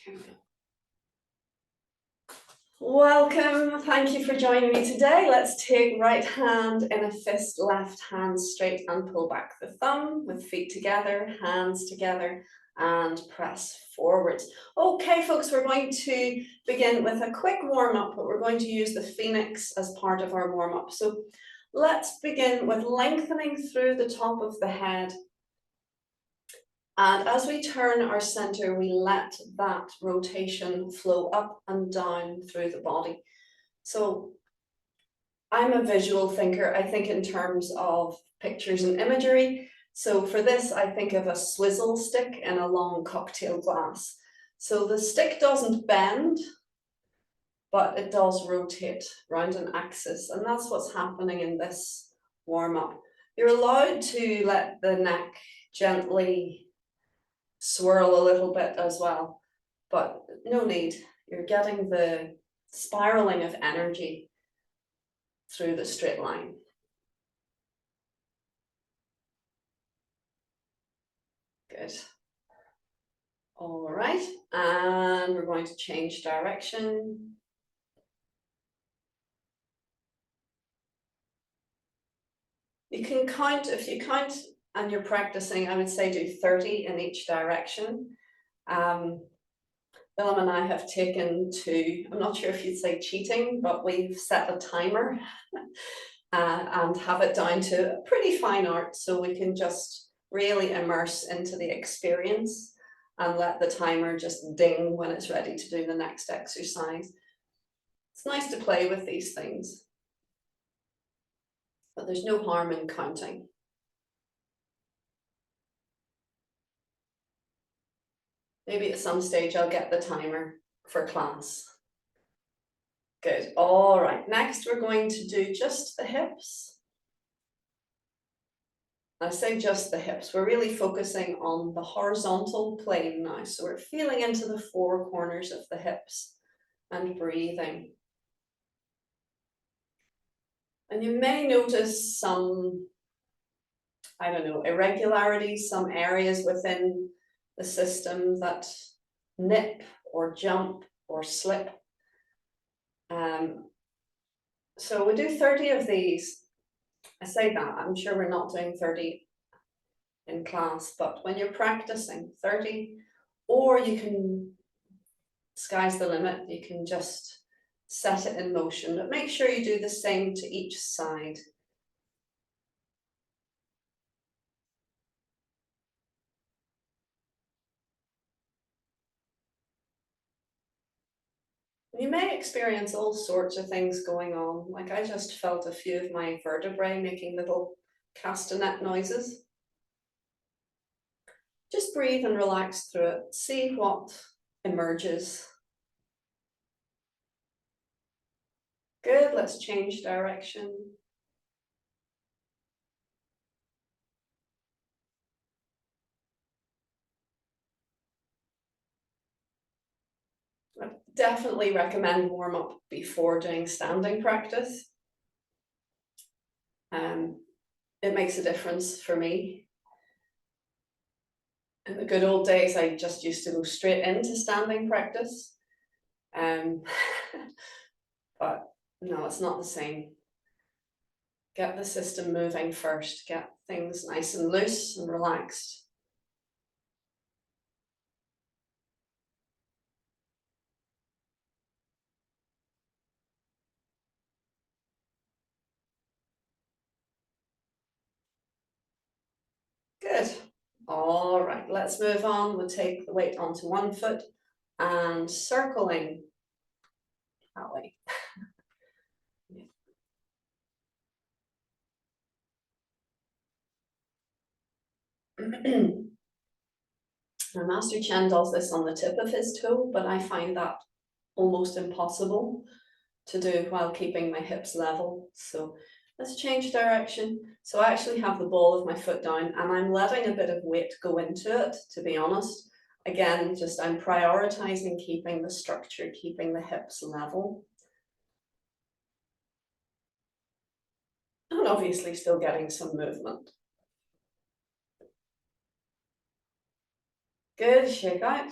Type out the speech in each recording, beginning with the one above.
Here we go. Welcome, thank you for joining me today. Let's take right hand in a fist, left hand straight and pull back the thumb with feet together, hands together and press forwards. Okay folks, we're going to begin with a quick warm-up, but we're going to use the Phoenix as part of our warm-up. So let's begin with lengthening through the top of the head. And as we turn our center, we let that rotation flow up and down through the body. So I'm a visual thinker. I think in terms of pictures and imagery. So for this, I think of a swizzle stick in a long cocktail glass. So the stick doesn't bend, but it does rotate around an axis. And that's what's happening in this warm-up. You're allowed to let the neck gently swirl a little bit as well, but no need. You're getting the spiraling of energy through the straight line. Good. All right, and we're going to change direction. You can count, if you count and you're practicing, I would say do 30 in each direction. Willem and I have taken to, I'm not sure if you'd say cheating, but we've set a timer and have it down to a pretty fine art, so we can just really immerse into the experience and let the timer just ding when it's ready to do the next exercise. It's nice to play with these things, but there's no harm in counting. Maybe at some stage I'll get the timer for class. Good. All right, next we're going to do just the hips. I say just the hips, we're really focusing on the horizontal plane now. So we're feeling into the four corners of the hips and breathing. And you may notice some, I don't know, irregularities, some areas within the system that nip or jump or slip. So we do 30 of these. I say that, I'm sure we're not doing 30 in class, but when you're practicing 30, or you can, sky's the limit, you can just set it in motion, but make sure you do the same to each side. You may experience all sorts of things going on. Like I just felt a few of my vertebrae making little castanet noises. Just breathe and relax through it. See what emerges. Good, let's change direction. I definitely recommend warm up before doing standing practice. It makes a difference for me. In the good old days, I just used to go straight into standing practice. But no, it's not the same. Get the system moving first, get things nice and loose and relaxed. Good. All right, let's move on. We'll take the weight onto one foot and circling that way. Now, Master Chen does this on the tip of his toe, but I find that almost impossible to do while keeping my hips level. So let's change direction. So I actually have the ball of my foot down and I'm letting a bit of weight go into it, to be honest. Again, just I'm prioritizing keeping the structure, keeping the hips level. And obviously still getting some movement. Good, shake out.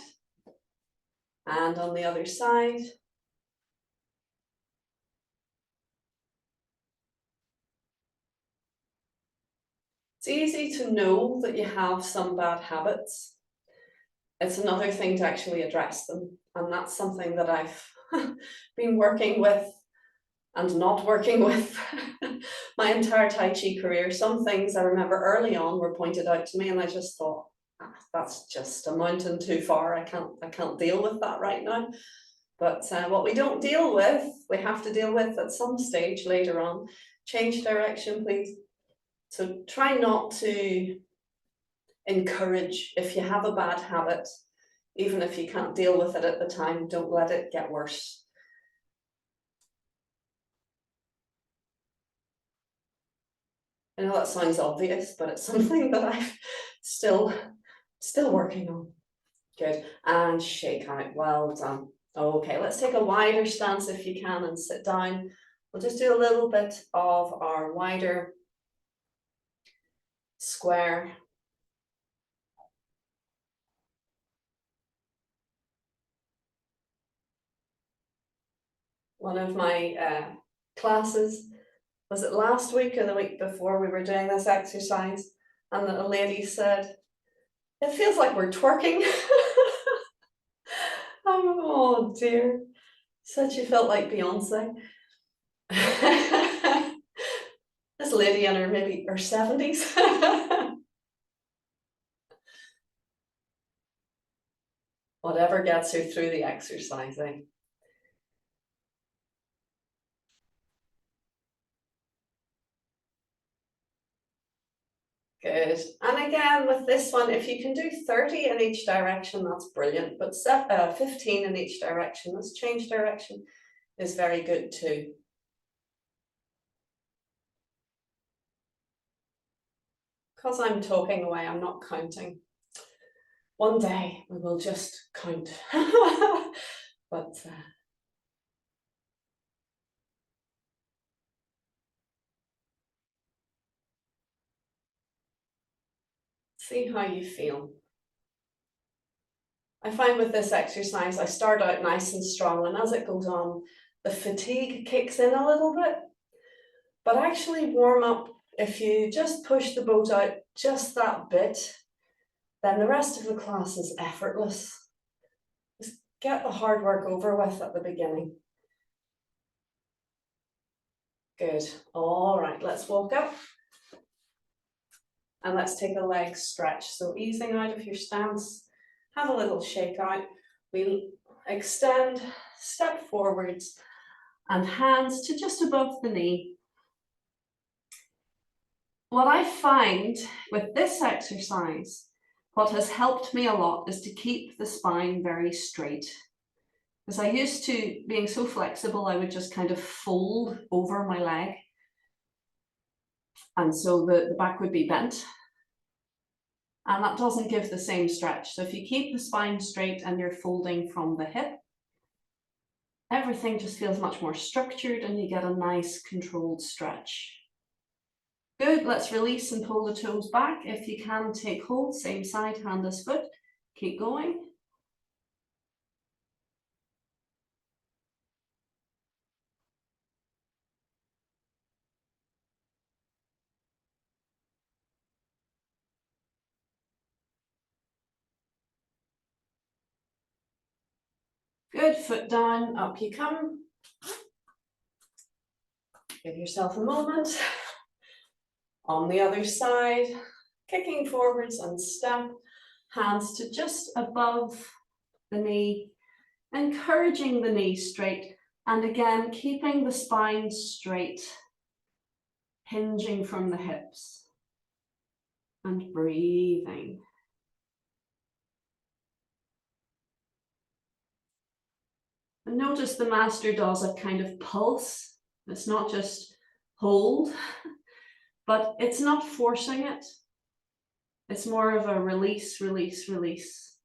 And on the other side. It's easy to know that you have some bad habits. It's another thing to actually address them. And that's something that I've been working with and not working with my entire Tai Chi career. Some things I remember early on were pointed out to me and I just thought, that's just a mountain too far. I can't deal with that right now. But what we don't deal with, we have to deal with at some stage later on. Change direction, please. So try not to encourage, if you have a bad habit, even if you can't deal with it at the time, don't let it get worse. I know that sounds obvious, but it's something that I'm still working on. Good, and shake out, well done. Okay, let's take a wider stance if you can and sit down. We'll just do a little bit of our wider square. One of my classes, was it last week or the week before, we were doing this exercise and a lady said, it feels like we're twerking. Oh dear, said she felt like Beyonce. This lady in her maybe her 70s. Whatever gets her through the exercising. Good. And again, with this one, if you can do 30 in each direction, that's brilliant. But 15 in each direction, this change direction is very good too. Because I'm talking away, I'm not counting. One day we will just count. But see how you feel. I find with this exercise, I start out nice and strong, and as it goes on, the fatigue kicks in a little bit. But actually warm up, if you just push the boat out just that bit, then the rest of the class is effortless. Just get the hard work over with at the beginning. Good. All right, let's walk up. And let's take a leg stretch. So easing out of your stance, have a little shake out. We extend, step forwards, and hands to just above the knee. What I find with this exercise, what has helped me a lot is to keep the spine very straight. Because I used to, being so flexible, I would just kind of fold over my leg. And so the back would be bent. And that doesn't give the same stretch. So if you keep the spine straight and you're folding from the hip, everything just feels much more structured and you get a nice controlled stretch. Good, let's release and pull the toes back. If you can, take hold, same side, hand as foot. Keep going. Good, foot down, up you come. Give yourself a moment. On the other side, kicking forwards and step, hands to just above the knee, encouraging the knee straight, and again, keeping the spine straight, hinging from the hips, and breathing. And notice the master does a kind of pulse. It's not just hold, but it's not forcing it. It's more of a release, release, release.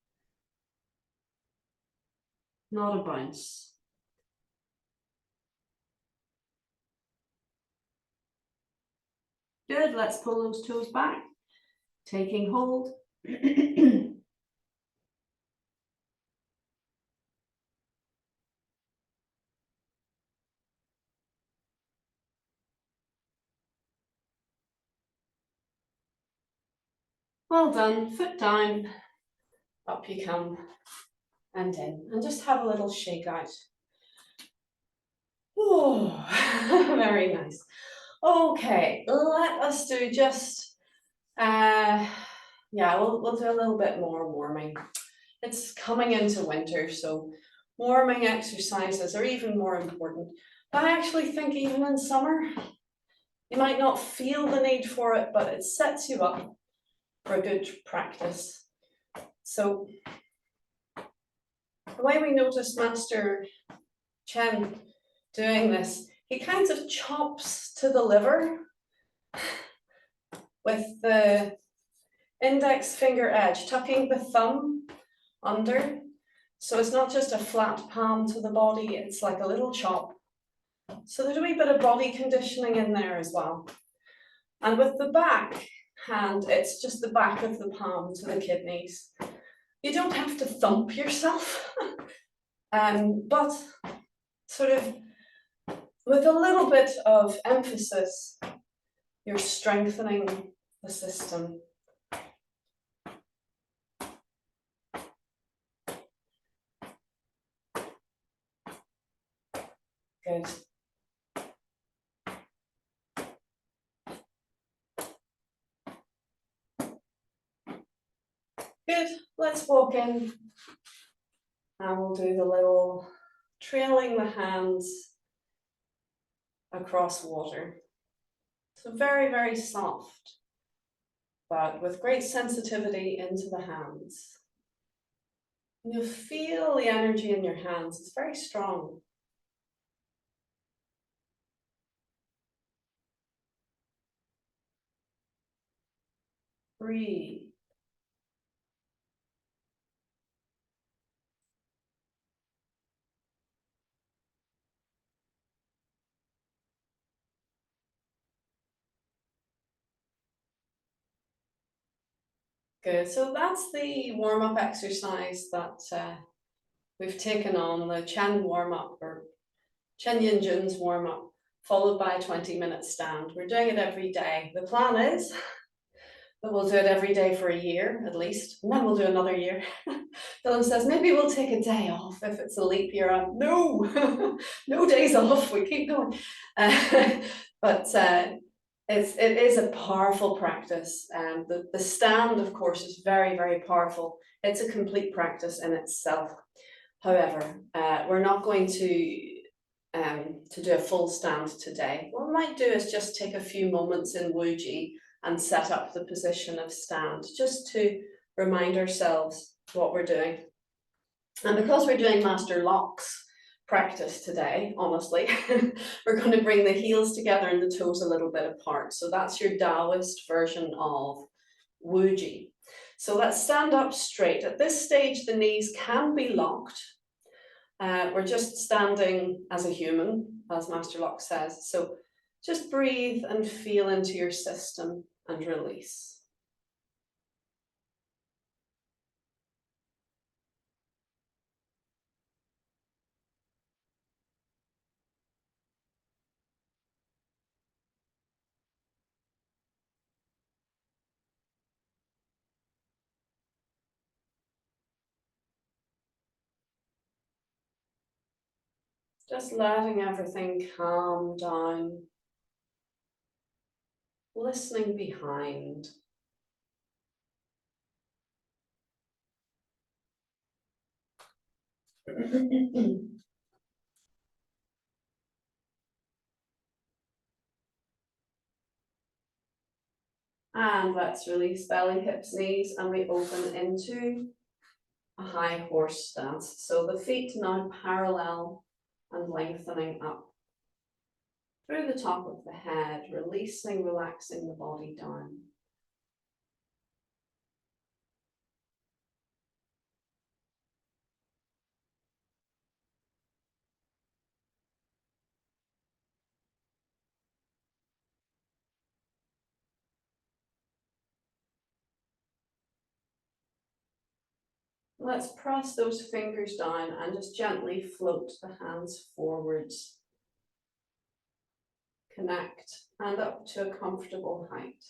Not a bounce. Good, let's pull those toes back. Taking hold. Well done, foot down, up you come, and in, and just have a little shake out. Oh, very nice. Okay, let us do just, yeah, we'll do a little bit more warming. It's coming into winter, so warming exercises are even more important. But I actually think even in summer, you might not feel the need for it, but it sets you up for a good practice. So the way we notice Master Chen doing this, he kind of chops to the liver with the index finger edge, tucking the thumb under. So it's not just a flat palm to the body, it's like a little chop. So there's a wee bit of body conditioning in there as well. And with the back hand, it's just the back of the palm to the kidneys. You don't have to thump yourself, but sort of with a little bit of emphasis, you're strengthening the system. Good. Good, let's walk in and we'll do the little trailing the hands across water. So very, very soft, but with great sensitivity into the hands. And you'll feel the energy in your hands, it's very strong. Breathe. Good, so that's the warm-up exercise that we've taken on, the Chen warm-up, or Chen Yin Jun's warm-up, followed by a 20-minute stand. We're doing it every day. The plan is that we'll do it every day for a year at least, and then we'll do another year. Dylan says, maybe we'll take a day off if it's a leap year. No, no days off, we keep going. But it is a powerful practice. The stand, of course, is very, very powerful. It's a complete practice in itself. However, we're not going to do a full stand today. What we might do is just take a few moments in Wuji and set up the position of stand, just to remind ourselves what we're doing. And because we're doing Master Locks practice today, honestly, we're going to bring the heels together and the toes a little bit apart. So that's your Taoist version of Wuji. So let's stand up straight. At this stage, the knees can be locked. We're just standing as a human, as Master Locke says. So just breathe and feel into your system and release. Just letting everything calm down, listening behind. And let's release belly, hips, knees, and we open into a high horse stance. So the feet now parallel and lengthening up through the top of the head, releasing, relaxing the body down. Let's press those fingers down and just gently float the hands forwards. Connect and up to a comfortable height.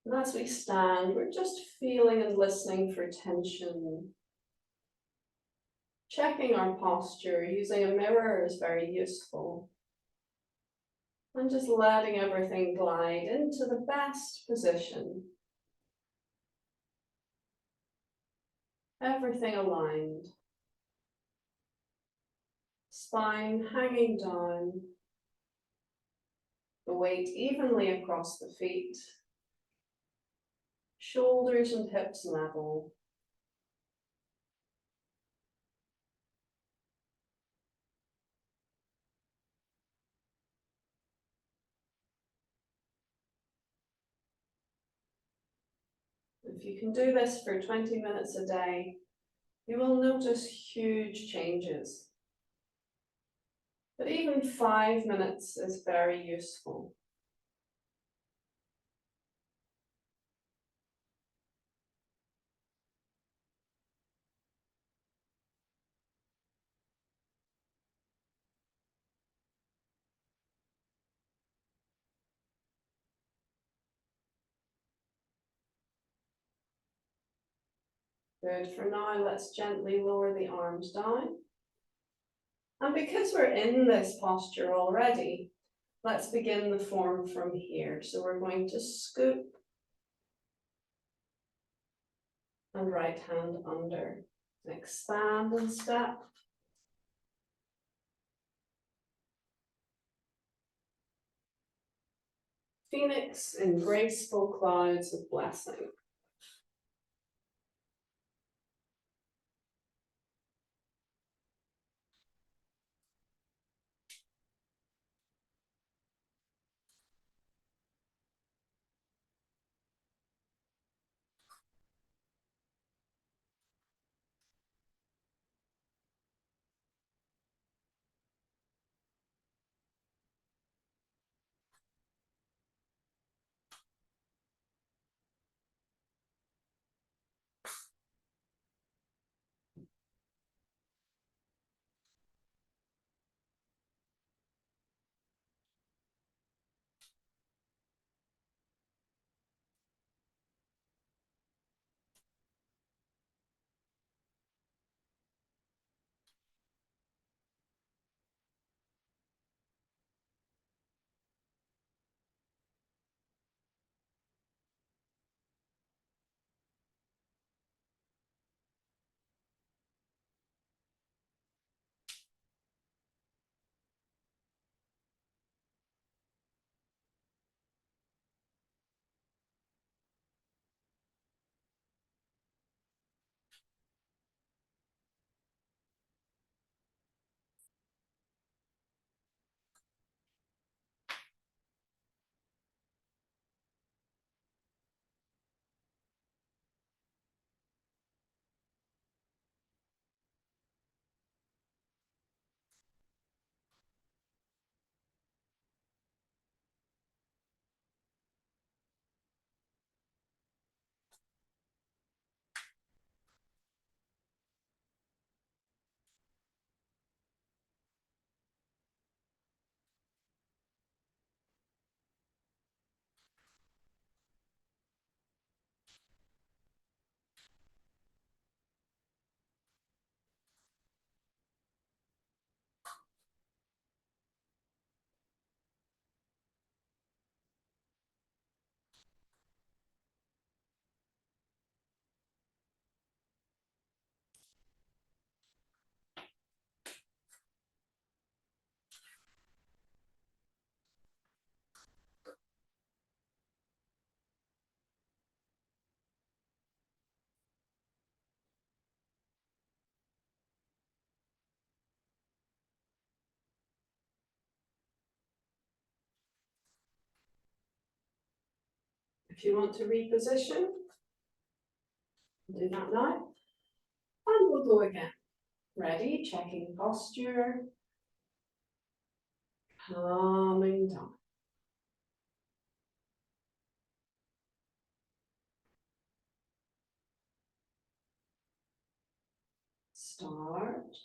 And as we stand, we're just feeling and listening for tension. Checking our posture, using a mirror is very useful. And just letting everything glide into the best position. Everything aligned. Spine hanging down. The weight evenly across the feet. Shoulders and hips level. If you can do this for 20 minutes a day, you will notice huge changes. But even 5 minutes is very useful. Good. For now, let's gently lower the arms down. And because we're in this posture already, let's begin the form from here. So we're going to scoop and right hand under. Expand and step. Phoenix in graceful clouds of blessing. If you want to reposition, do that now. And we'll go again. Ready? Checking posture. Calming down. Start.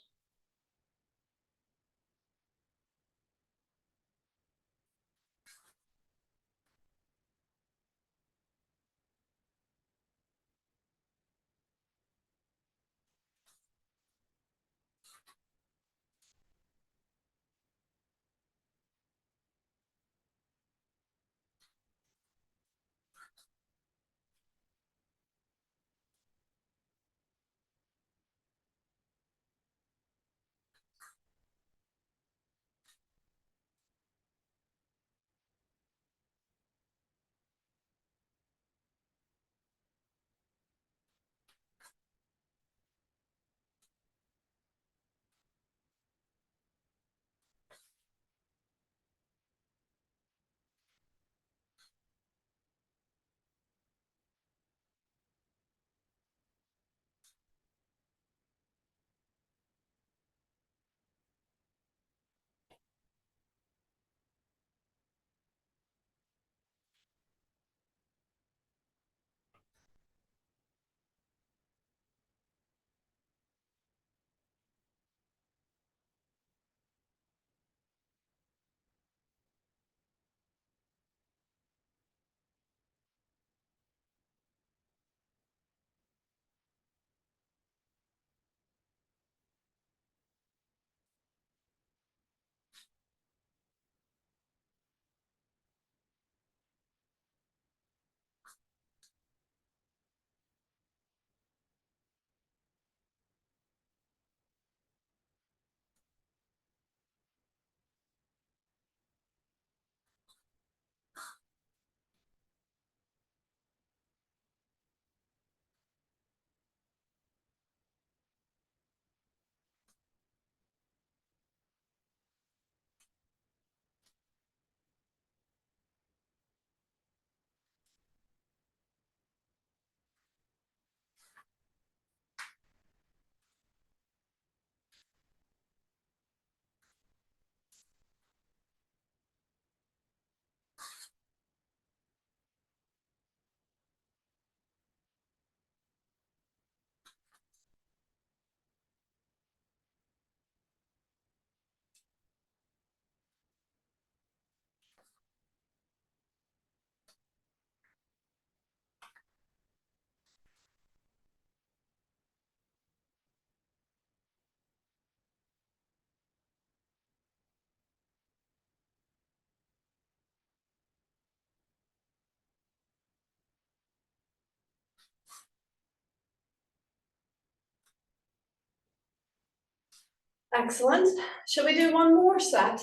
Excellent. Shall we do one more set?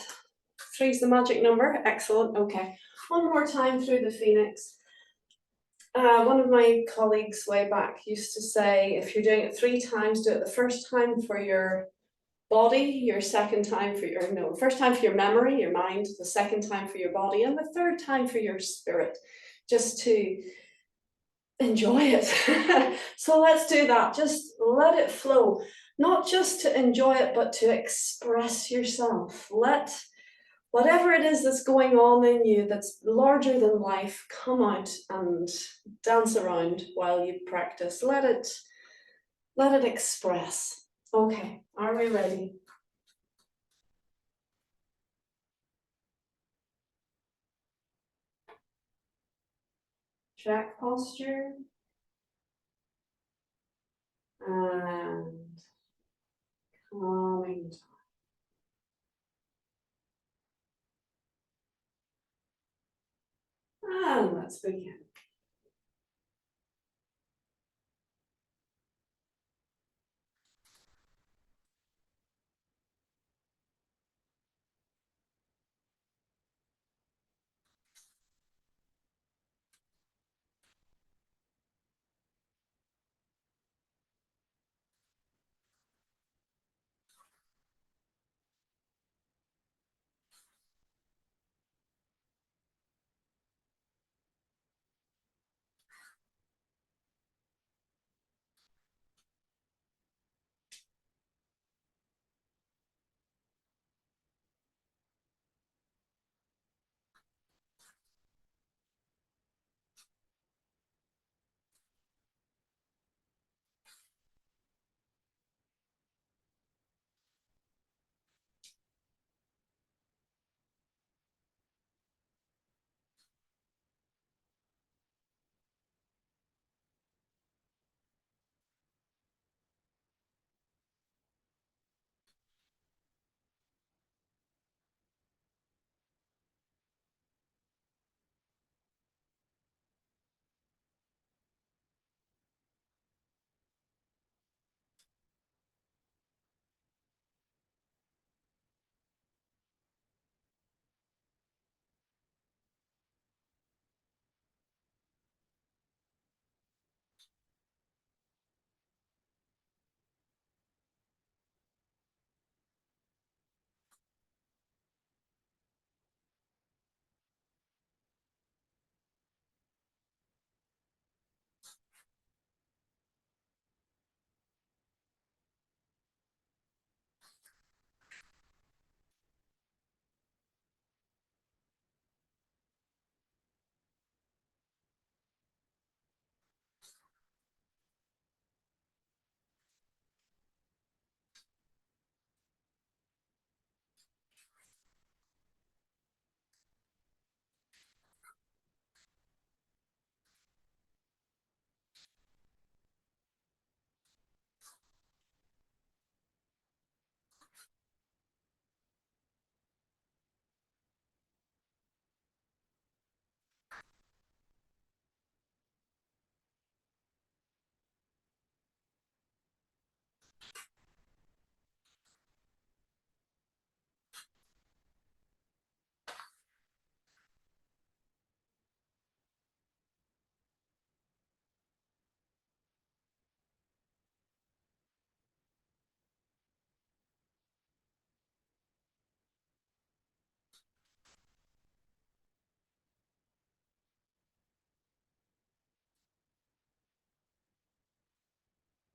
Three's the magic number. Excellent. Okay. One more time through the Phoenix. One of my colleagues way back used to say, if you're doing it 3 times, do it the first time for your body, your second time for your, no, first time for your memory, your mind, the second time for your body, and the third time for your spirit, just to enjoy it. So let's do that. Just let it flow, not just to enjoy it, but to express yourself. Let whatever it is that's going on in you that's larger than life come out and dance around while you practice. Let it express. Okay, are we ready? Check posture and calming down. And let's begin.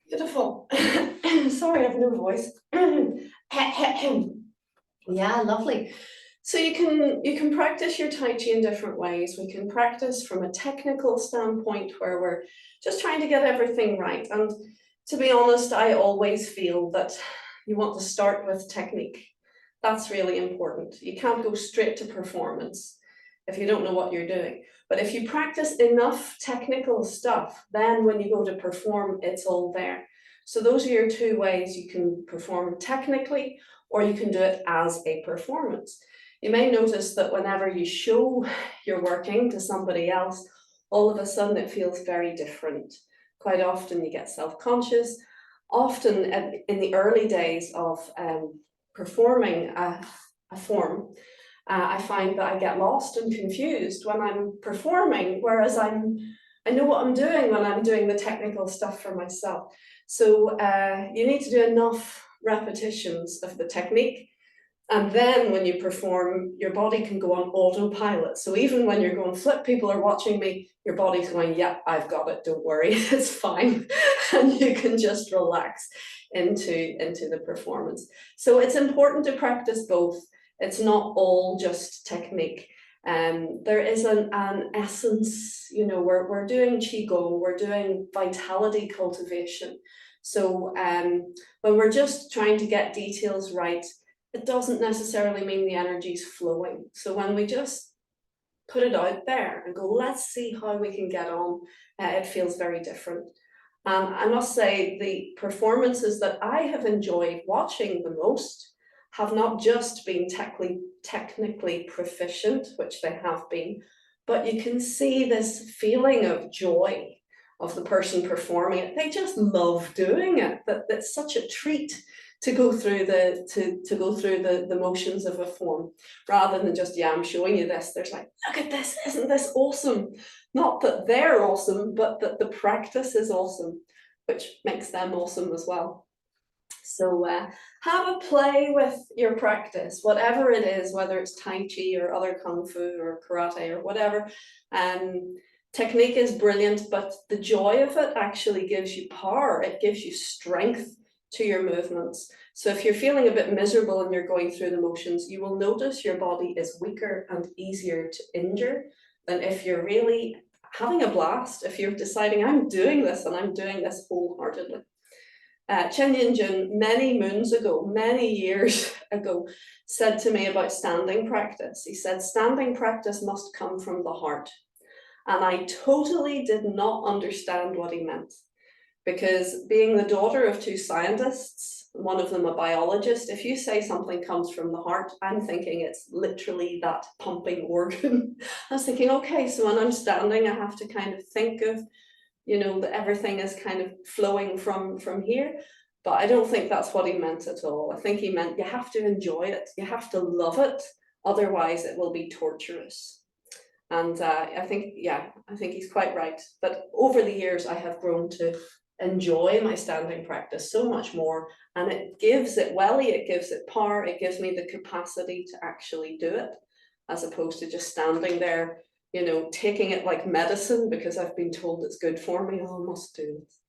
Beautiful. Sorry, I have no voice. Yeah, lovely. So you can practice your Tai Chi in different ways. We can practice from a technical standpoint where we're just trying to get everything right. And to be honest, I always feel that you want to start with technique. That's really important. You can't go straight to performance if you don't know what you're doing. But if you practice enough technical stuff, then when you go to perform, it's all there. So those are your two ways. You can perform technically, or you can do it as a performance. You may notice that whenever you show your working to somebody else, all of a sudden it feels very different. Quite often you get self-conscious, often in the early days of performing a form, I find that I get lost and confused when I'm performing, whereas I know what I'm doing when I'm doing the technical stuff for myself. So you need to do enough repetitions of the technique, and then when you perform, your body can go on autopilot. So even when you're going flip, people are watching me, your body's going, yeah, I've got it, don't worry, it's fine. And you can just relax into the performance. So it's important to practice both. It's not all just technique. There is an essence, you know, we're doing Qigong, we're doing vitality cultivation. So when we're just trying to get details right, it doesn't necessarily mean the energy's flowing. So when we just put it out there and go, let's see how we can get on, it feels very different. I must say the performances that I have enjoyed watching the most have not just been technically proficient, which they have been, but you can see this feeling of joy of the person performing it. They just love doing it. That's such a treat to go through the motions of a form, rather than just, yeah, I'm showing you this. There's like, look at this, isn't this awesome? Not that they're awesome, but that the practice is awesome, which makes them awesome as well. So have a play with your practice, whatever it is, whether it's Tai Chi or other Kung Fu or Karate or whatever. Technique is brilliant, but the joy of it actually gives you power. It gives you strength to your movements. So if you're feeling a bit miserable and you're going through the motions, you will notice your body is weaker and easier to injure than if you're really having a blast, if you're deciding, I'm doing this and I'm doing this wholeheartedly. Chen Yinjun, many moons ago, many years ago, said to me about standing practice. He said, standing practice must come from the heart. And I totally did not understand what he meant, because being the daughter of two scientists, one of them a biologist, if you say something comes from the heart, I'm thinking it's literally that pumping organ. I was thinking, okay, so when I'm standing, I have to kind of think of, you know, that everything is kind of flowing from here. But I don't think that's what he meant at all. I think he meant you have to enjoy it, you have to love it, otherwise it will be torturous. And I think he's quite right. But over the years, I have grown to enjoy my standing practice so much more, and it gives it welly, it gives it power, it gives me the capacity to actually do it, as opposed to just standing there, you know, taking it like medicine because I've been told it's good for me. Oh, I must do this.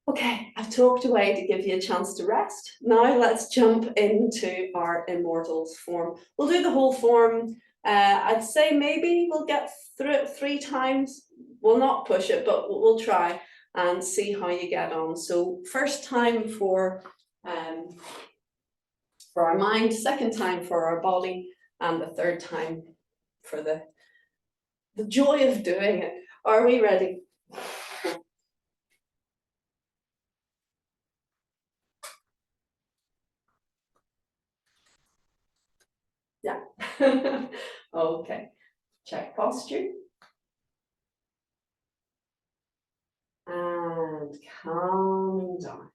Okay, I've talked away to give you a chance to rest. Now let's jump into our Immortals form. We'll do the whole form. I'd say maybe we'll get through it 3 times. We'll not push it, but we'll try and see how you get on. So first time for our mind, second time for our body, and the third time for the joy of doing it. Are we ready? Yeah. Okay. Check posture. And calming down.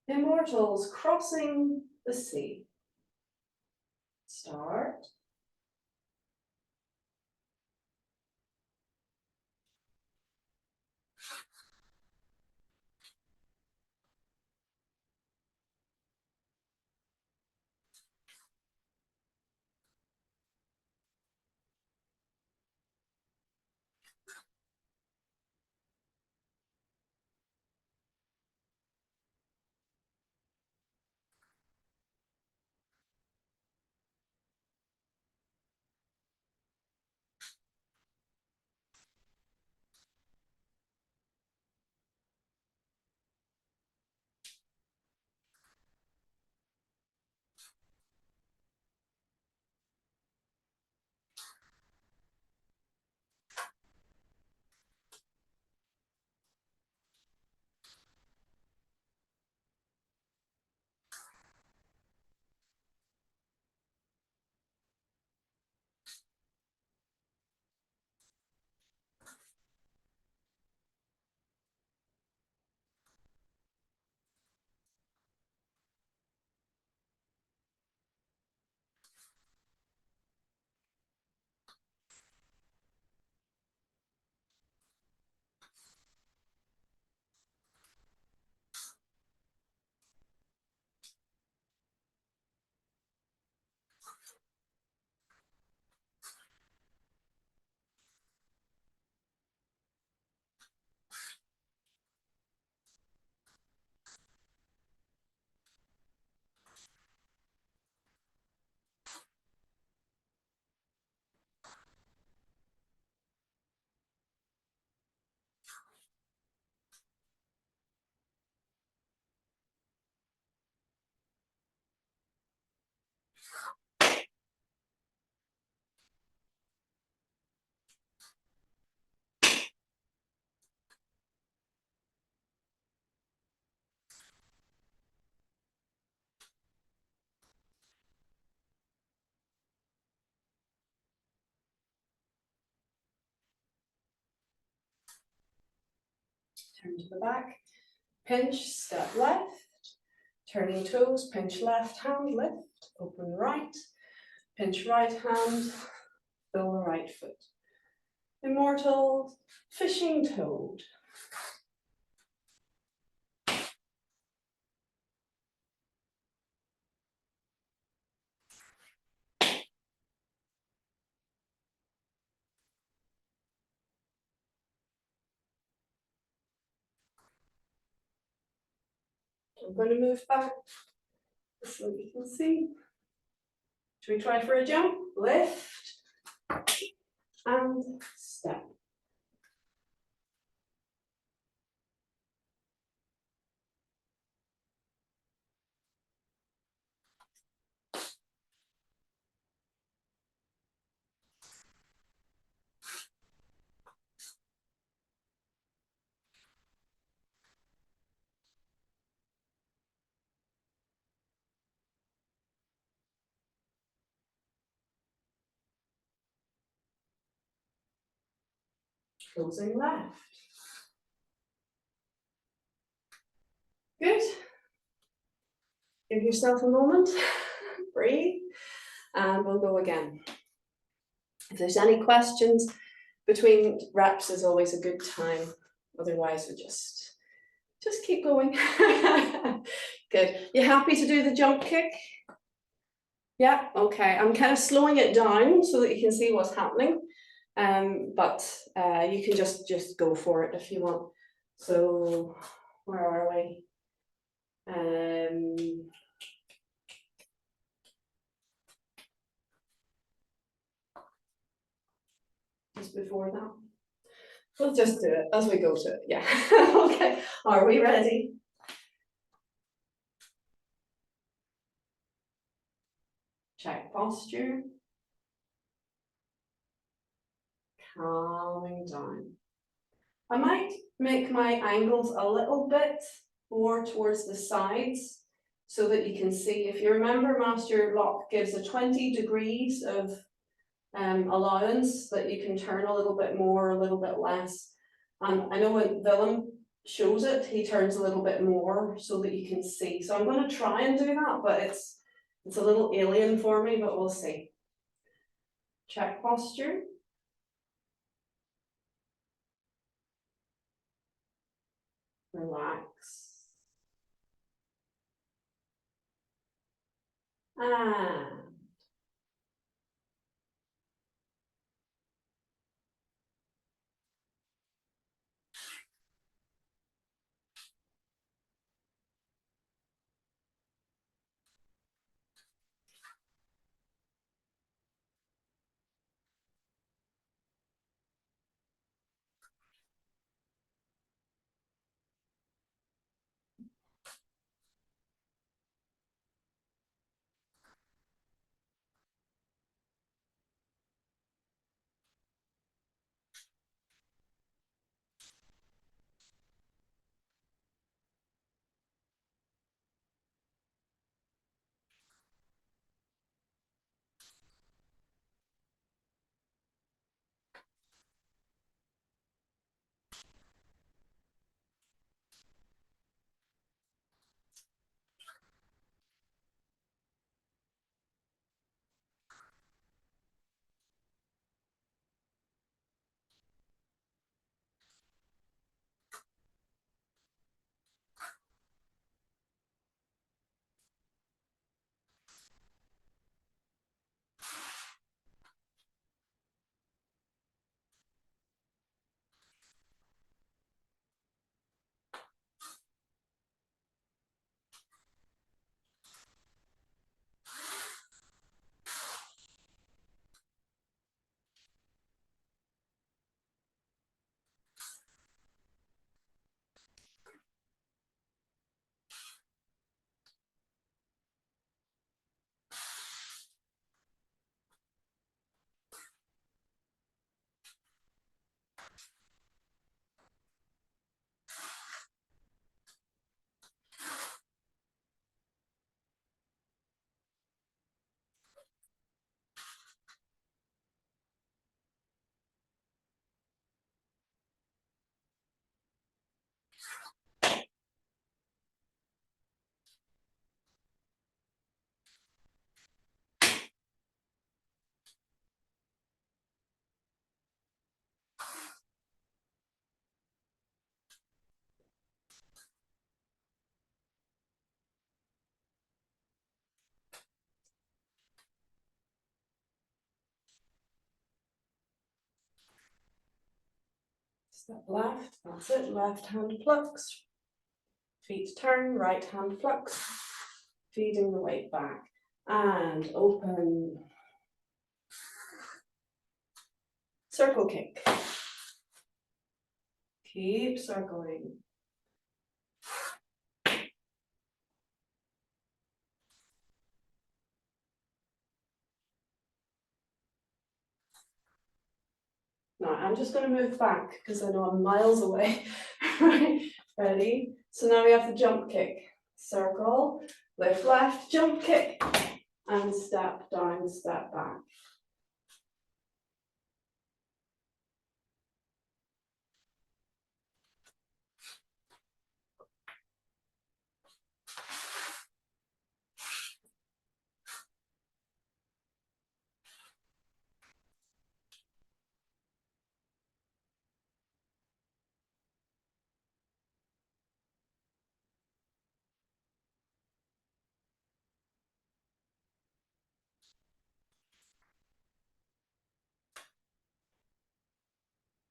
Immortals crossing the sea. Start. turn to the back, pinch, step left, turning toes, pinch left hand, lift, open right, pinch right hand, fill the right foot. Immortals, fishing toad. I'm going to move back so you can see. Should we try for a jump? Lift and step. Closing left. Good. Give yourself a moment, breathe, and we'll go again. If there's any questions, between reps is always a good time. Otherwise, we just keep going. Good. You happy to do the jump kick? Yeah, okay. I'm kind of slowing it down so that you can see what's happening. But you can just go for it if you want. So where are we? Just before that. We'll just do it as we go to it. Yeah. Okay. Are we ready? Check posture. Calming down. I might make my angles a little bit more towards the sides so that you can see. If you remember, Master Lock gives a 20 degrees of allowance that you can turn a little bit more, a little bit less. And I know when Willem shows it, he turns a little bit more so that you can see. So I'm going to try and do that, but it's a little alien for me, but we'll see. Check posture. Relax. And Step left, that's it, left hand plucks. Feet turn, right hand flux, feeding the weight back. And open. Circle kick. Keep circling. Now I'm just going to move back because I know I'm miles away. Right, ready? So now we have the jump kick. Circle, lift left, jump kick, and step down, step back.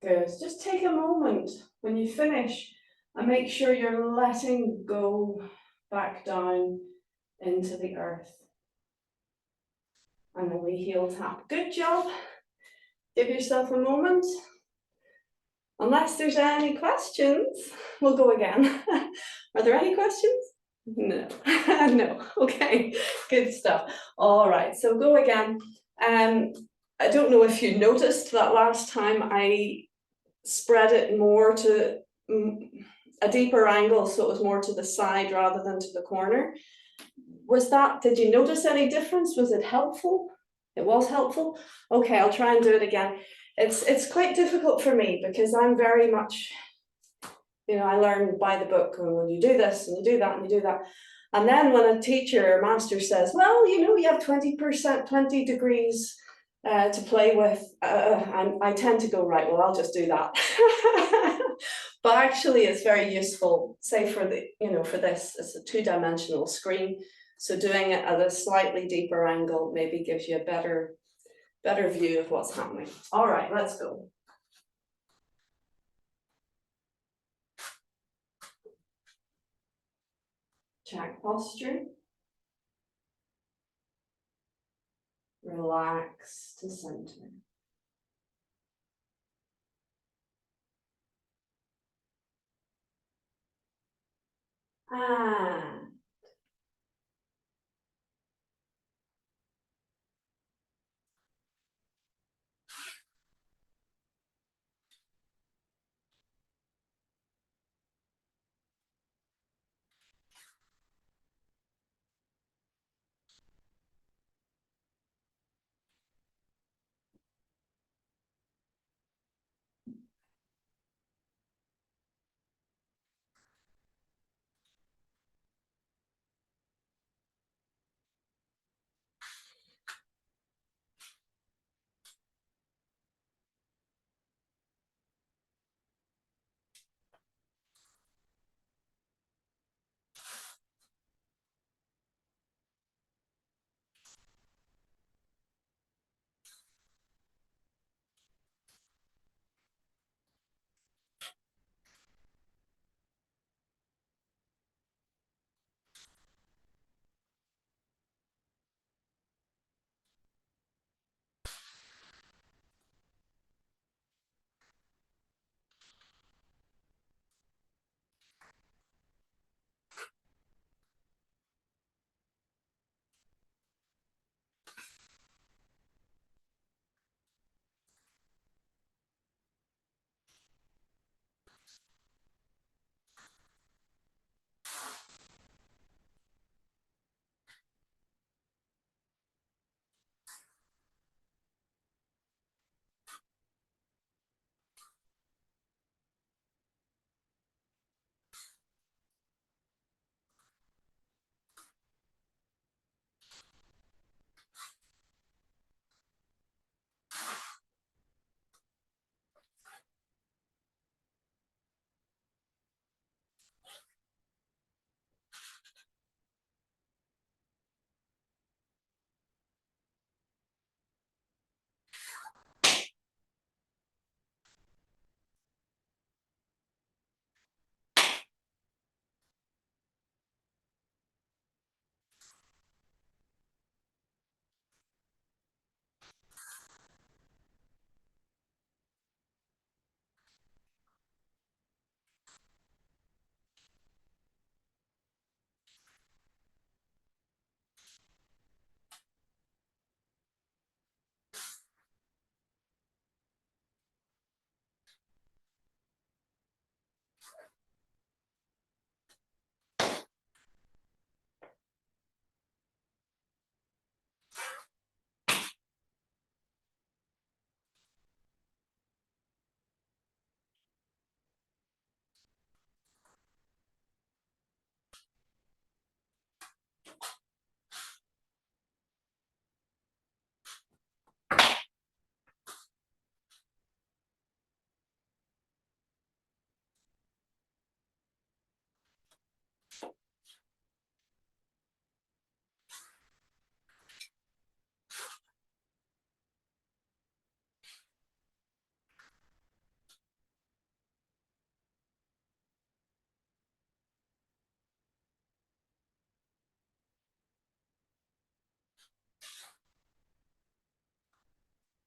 Good. Just take a moment when you finish and make sure you're letting go back down into the earth. And then we heel tap. Good job. Give yourself a moment. Unless there's any questions, we'll go again. Are there any questions? No. No. Okay. Good stuff. All right. So go again. I don't know if you noticed that last time I spread it more to a deeper angle, so it was more to the side rather than to the corner. Did you notice any difference? Was it helpful? It was helpful? Okay, I'll try and do it again. It's quite difficult for me because I'm very much, I learn by the book, and when you do this and you do that and you do that. And then when a teacher or master says, well, you have 20%, 20 degrees to play with, I tend to go, right, well, I'll just do that. But actually it's very useful, say for this, it's a two-dimensional screen. So doing it at a slightly deeper angle maybe gives you a better view of what's happening. All right, let's go. Check posture. Relax to center. And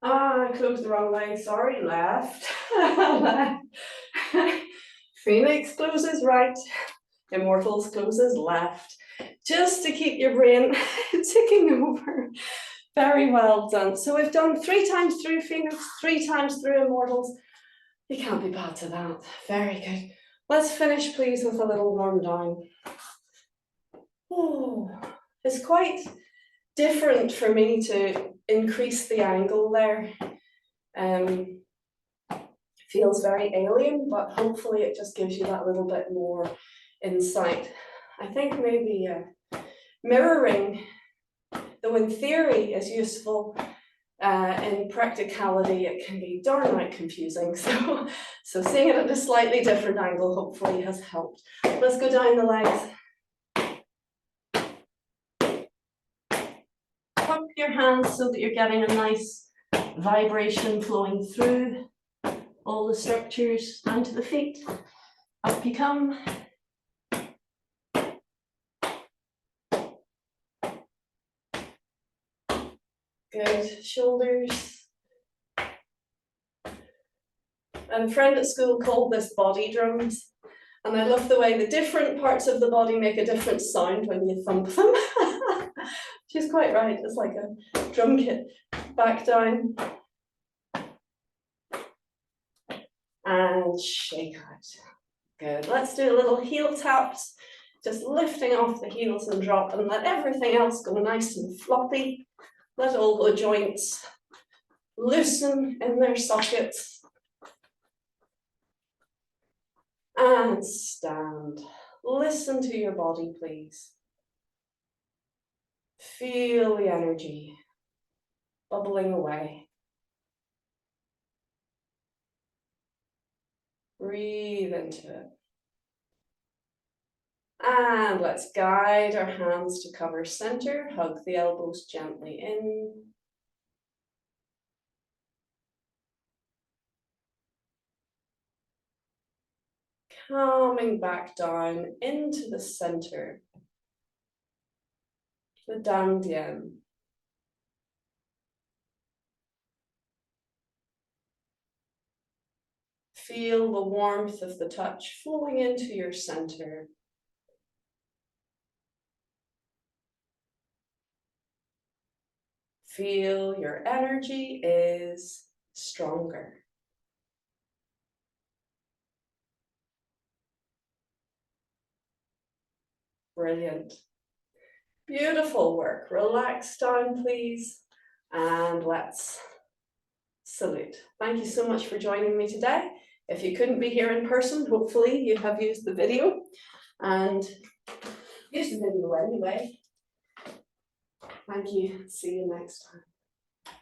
Ah, I closed the wrong leg, sorry, left. Left. Phoenix closes right, Immortals closes left. Just to keep your brain ticking over. Very well done. So we've done 3 times through Phoenix, 3 times through Immortals. You can't be bad to that. Very good. Let's finish, please, with a little warm down. Oh, it's quite different for me to increase the angle there. Feels very alien, but hopefully it just gives you that little bit more insight. I think maybe mirroring, though in theory is useful, in practicality it can be darn right confusing. So seeing it at a slightly different angle hopefully has helped. Let's go down the legs. Pump your hands so that you're getting a nice vibration flowing through all the structures down to the feet. Up you come. Good. Shoulders. And a friend at school called this body drums. And I love the way the different parts of the body make a different sound when you thump them. She's quite right, it's like a drum kit. Back down. And shake out. Good, let's do a little heel taps. Just lifting off the heels and drop and let everything else go nice and floppy. Let all the joints loosen in their sockets. And stand. Listen to your body, please. Feel the energy bubbling away. Breathe into it. And let's guide our hands to cover center. Hug the elbows gently in. Coming back down into the center. The Dandian. Feel the warmth of the touch flowing into your center. Feel your energy is stronger. Brilliant. Beautiful work. Relax down, please. And let's salute. Thank you so much for joining me today. If you couldn't be here in person, hopefully you have used the video and use the video anyway. Thank you. See you next time.